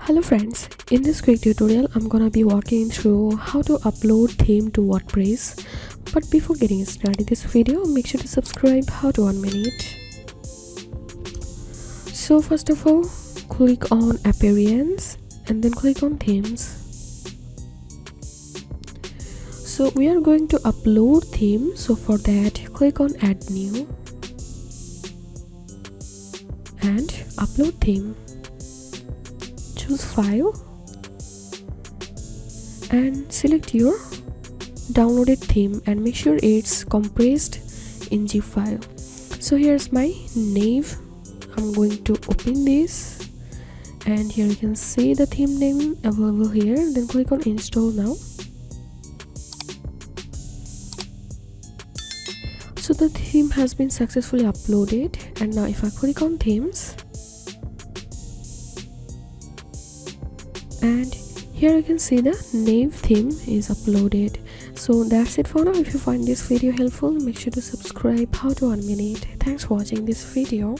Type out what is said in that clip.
Hello friends, in this quick tutorial I'm gonna be walking through how to upload theme to WordPress. But before getting started this video, make sure to subscribe. How to 1 minute. So first of all, click on appearance and then click on themes. So we are going to upload theme, so for that click on add new and upload theme. Choose file and select your downloaded theme and make sure it's compressed in zip file. So here's my nave. I'm going to open this and here you can see the theme name available here. Then click on install now. So the theme has been successfully uploaded, and now if I click on themes, and here you can see the nave theme is uploaded. So that's it for now. If you find this video helpful, make sure to subscribe. How to 1 minute. Thanks for watching this video.